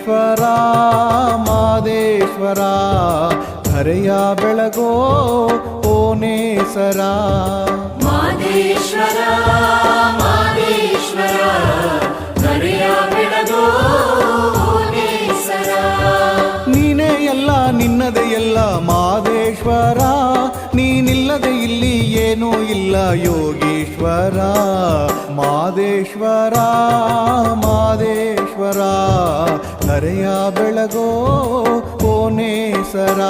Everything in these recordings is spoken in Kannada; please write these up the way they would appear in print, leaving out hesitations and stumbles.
ಮಾದೇಶ್ವರ ಮಾದೇಶ್ವರ ಧರೆಯ ಬೆಳಗೋ ಓನೇಸರ ಮಾದೇಶ್ವರ ಮಾದೇಶ್ವರ ಧರೆಯ ಬೆಳಗೋ ಓನೇಸರ. ನೀನೇ ಎಲ್ಲ ನಿನ್ನದೇ ಎಲ್ಲ ಮಾದೇಶ್ವರ, ನೀನಿಲ್ಲದೆ ಇಲ್ಲಿ ಏನೂ ಇಲ್ಲ ಯೋಗೀಶ್ವರ. ಮಾದೇಶ್ವರ ಮಾದೇಶ್ವರ ಧರೆಯ ಬೆಳಗೋ ಕೋನೇಸರ.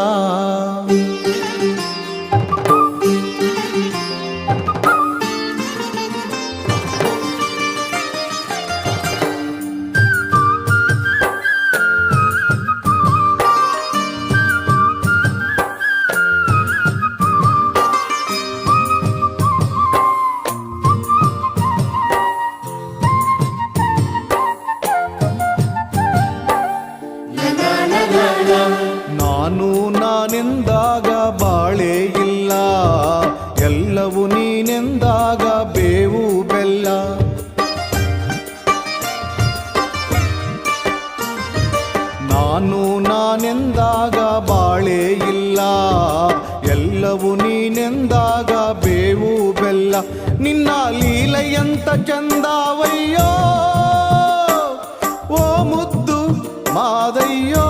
ನಾನೆಂದಾಗ ಬಾಳೆ ಇಲ್ಲ, ಎಲ್ಲವೂ ನೀನೆಂದಾಗ ಬೇವು ಬೆಲ್ಲ. ನಾನೆಂದಾಗ ಬಾಳೆ ಇಲ್ಲ, ಎಲ್ಲವೂ ನೀನೆಂದಾಗ ಬೇವು ಬೆಲ್ಲ. ನಿನ್ನ ಲೀಲೆಯಂತ ಚಂದಾವಯ್ಯೋ ಓ ಮುದ್ದು ಮಾದಯ್ಯೋ,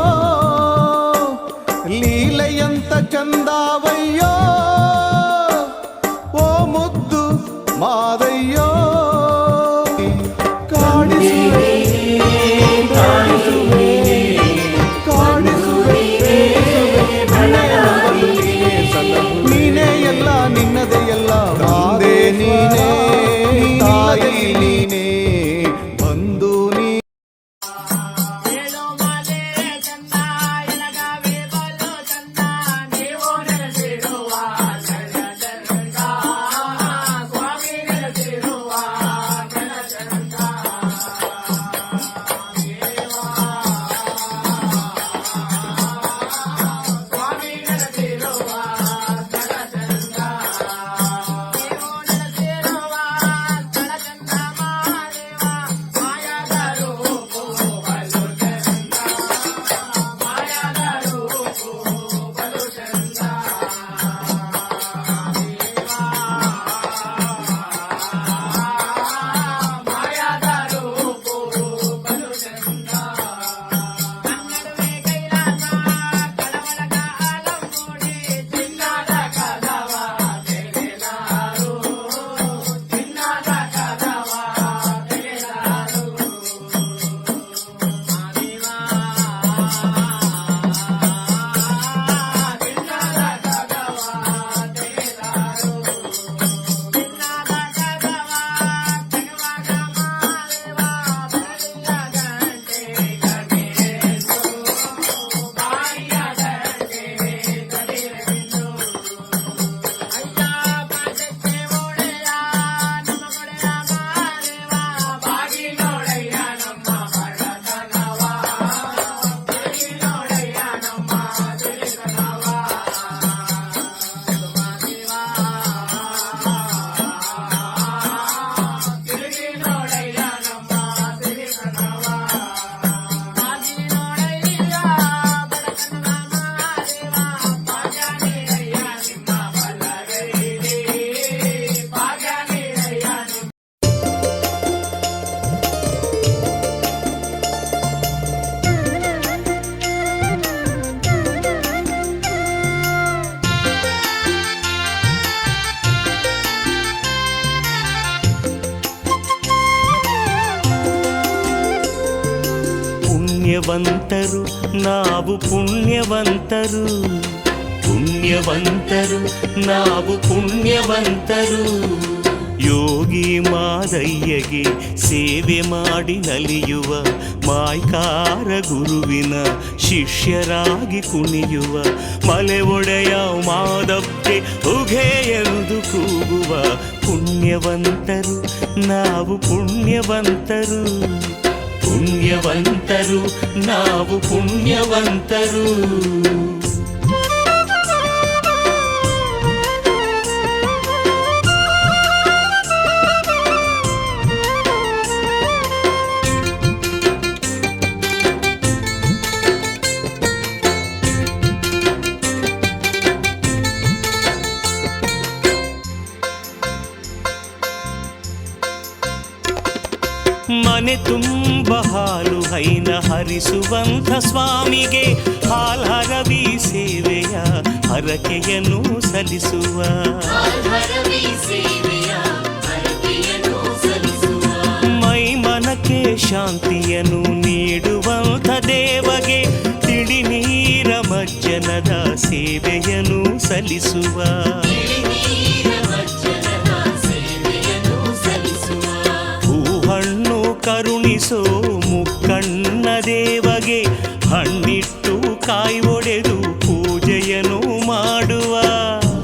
ಲೀಲೆಯಂತ ಚಂದಾವಯ್ಯೋ ಓ ಮುದ್ದು ಮಾದಯ್ಯೋ. ಕಾಡಿಸುವೆ ಕಾಡಿಸುವೆ ಕಾಡಿಸುವೆ ನೀನೇ ಎಲ್ಲ ನಿನ್ನದೇ ಎಲ್ಲ ಮಾದೇ ನೀನೇ ತಾಯಿ ನೀನೇ ಬಂದು ನೀ. ಪುಣ್ಯವಂತರು ನಾವು ಪುಣ್ಯವಂತರು, ಪುಣ್ಯವಂತರು ನಾವು ಪುಣ್ಯವಂತರು. ಯೋಗಿ ಮಾದಯ್ಯಗೆ ಸೇವೆ ಮಾಡಿ ನಲಿಯುವ ಮಾಯ್ಕಾರ ಗುರುವಿನ ಶಿಷ್ಯರಾಗಿ ಕುಣಿಯುವ ಮಲೆ ಒಡೆಯ ಮಾದಕ್ಕೆ ಉಘೆ ಎಂದು ಕೂಗುವ ಪುಣ್ಯವಂತರು ನಾವು ಪುಣ್ಯವಂತರು, ಪುಣ್ಯವಂತರು ನಾವು ಪುಣ್ಯವಂತರು. ಮನೆ ತುಂಬ ಹಾಲು ಹೈನ ಹರಿಸುವಂಥ ಸ್ವಾಮಿಗೆ ಹಾಲರವಿ ಸೇವೆಯ ಹರಕೆಯನ್ನು ಸಲ್ಲಿಸುವ ಹರವಿ ಸೇವೆಯ ಹರಕೆಯನ್ನು ಸಲ್ಲಿಸುವ ಮೈ ಮನಕ್ಕೆ ಶಾಂತಿಯನ್ನು ನೀಡುವಂಥ ದೇವಗೆ ತಿಳಿ ನೀರ ಮಜ್ಜನದ ಸೇವೆಯನ್ನು ಸಲ್ಲಿಸುವ ನೀರ ಮಜ್ಜನದ ಸೇವೆಯನ್ನು ಸಲ್ಲಿಸುವ ಹೂಹಣ್ಣು ಕರುಣಿಸೋ ಮುಕ್ಕಣ್ಣ ದೇವಗೆ ಹಣ್ಣಿಟ್ಟು ಕಾಯಿ ಒಡೆದು ಪೂಜೆಯನ್ನು ಮಾಡುವ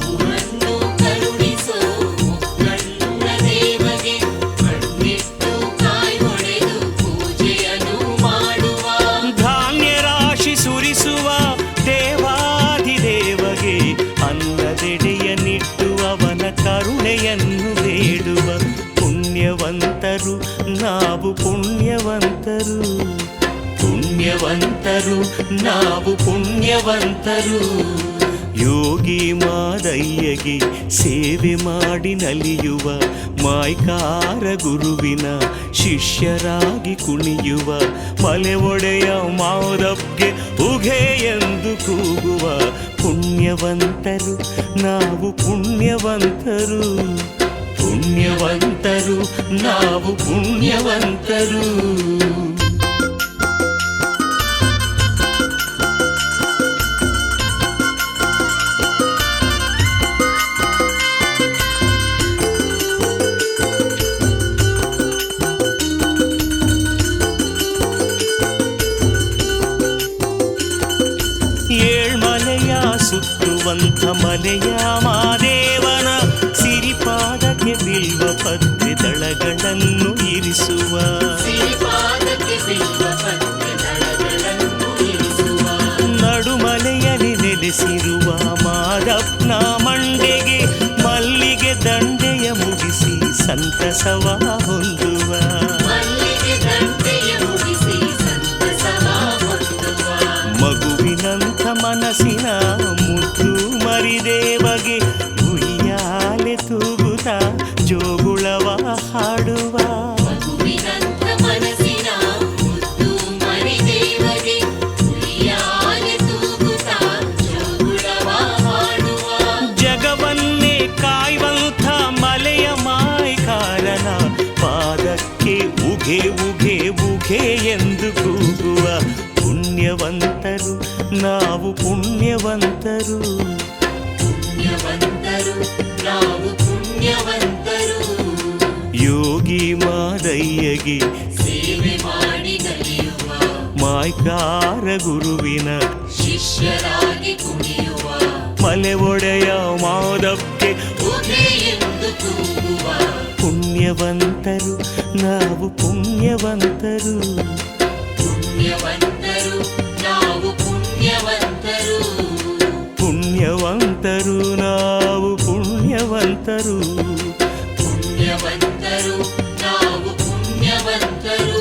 ಹೂವನ್ನು ಕರುಣಿಸೋ ಮುಕ್ಕಣ್ಣ ದೇವಗೆ ಹಣ್ಣಿಟ್ಟು ಕಾಯಿ ಹೊಡೆದು ಪೂಜೆಯನ್ನು ಮಾಡುವ ಧಾನ್ಯ ರಾಶಿ ಸುರಿಸುವ ದೇವಾಧಿದೇವಗೆ ಅನ್ನದೆಡೆಯನ್ನಿಟ್ಟು ಅವನ ಕರುಣೆಯನ್ನು ಬೇಡುವ ಪುಣ್ಯವಂತರು ನಾವು ಪುಣ್ಯವಂತರು ಪುಣ್ಯವಂತರು ನಾವು ಪುಣ್ಯವಂತರು ಯೋಗಿ ಮಾದಯ್ಯಗೆ ಸೇವೆ ಮಾಡಿ ನಲಿಯುವ ಮಾಯ್ಕಾರ ಗುರುವಿನ ಶಿಷ್ಯರಾಗಿ ಕುಣಿಯುವ ಮಲೆ ಒಡೆಯ ಮಾದಪ್ಗೆ ಉಘೆ ಎಂದು ಕೂಗುವ ಪುಣ್ಯವಂತರು ನಾವು ಪುಣ್ಯವಂತರು ಪುಣ್ಯವಂತರು ನಾವು ಪುಣ್ಯವಂತರು ಏಳ್ಮಲೆಯ ಸುತ್ತುವಂಥ ಮಲೆಯ ಮಾದೇವನ ಸಿರಿಪಾದಕ್ಕೆ ಬೀಳುವ ಪತ್ರೆ ದಳಗಳನ್ನು ಇರಿಸುವ ಶ್ರೀಪಾದಕ್ಕೆ ಬೀಳುವ ಪತ್ರೆ ದಳಗಳನ್ನು ಇರಿಸುವ ನಡುಮಲೆಯಲ್ಲಿ ನೆಲೆಸಿರುವ ಮಾದಪ್ಪನ ಮಂಡೆಗೆ ಮಲ್ಲಿಗೆ ದಂಡೆಯ ಮುಗಿಸಿ ಸಂತಸವ ಹೊಂದುವ ಮಲ್ಲಿಗೆ ದಂಡೆಯ ಮುಗಿಸಿ ಸಂತಸವ ಹೊಂದುವ ಮಗುವಿನಂಥ ಮನಸ್ಸಿನ ಮುದ್ದು ಮರಿದೇವಗೆ ಉಯ್ಯಾಲೆ ತೂಗುತ್ತ ಜೋಗುಳವ ಹಾಡುವ ಮಗುವಿನಂಥ ಮನಸ್ಸಿನ ಮುದ್ದು ಮರಿದೇವಗೆ ಉಯ್ಯಾಲೆ ತೂಗುತ್ತಾ ಜೋಗುಳವ ಹಾಡುವ ಜಗವನ್ನೇ ಕಾಯುವಂಥ ಮಲೆಯ ಮಾಯ್ಕಾರನ ಪಾದಕ್ಕೆ ಉಘೆ ಉಘೆ ಉಘೆ ಎಂದು ಕೂಗುವ ಪುಣ್ಯವಂತರು ನಾವು ಪುಣ್ಯವಂತರು ಪುಣ್ಯವಂತರು ನಾವು ಪುಣ್ಯವಂತರು ಯೋಗಿ ಮಾದಯ್ಯಗೆ ಸೇವೆ ಮಾಡಿ ನಲಿಯುವ ಮಾಯ್ಕಾರ ಗುರುವಿನ ಶಿಷ್ಯರಾಗಿ ಕುಣಿಯುವ ಮಲೆ ಒಡೆಯ ಮಾದಪ್ಗೆ ಉಘೆ ಎಂದು ಕೂಗುವ ಪುಣ್ಯವಂತರು ನಾವು ಪುಣ್ಯವಂತರು ಪುಣ್ಯವಂತರು ನಾವು ಪುಣ್ಯವಂತರು ಪುಣ್ಯವಂತರು ನಾವು ಪುಣ್ಯವಂತರು ಪುಣ್ಯವಂತರು ನಾವು ಪುಣ್ಯವಂತರು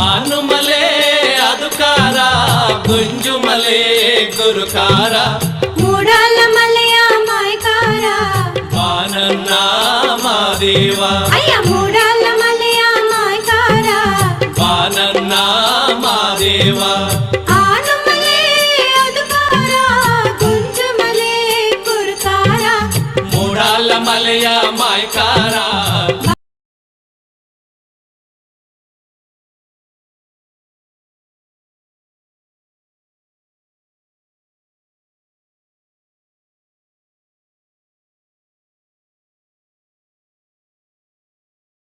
ಆನುಮಲೆ ಅದುಕಾರ ಗುಂಜುಮಲೆ ಗುರುಕಾರ ಮೂಡಲ ಮಲೆಯ ಮಾಯ್ಕಾರ ಬಾನನ್ನ ಮಾದೇವ ಅಯ್ಯ ಮೂಡಲ ಮಲೆಯ ಮಾಯ್ಕಾರ ಬಾನನ್ನ ಮಾದೇವ ಆನು ಮಲೆ ಅದುಕಾರ ಗುಂಜು ಮಲೆ ಕುರುಕಾರ ಮೂಡಾಲ ಮಲೆಯ ಮಾಯ್ಕಾರ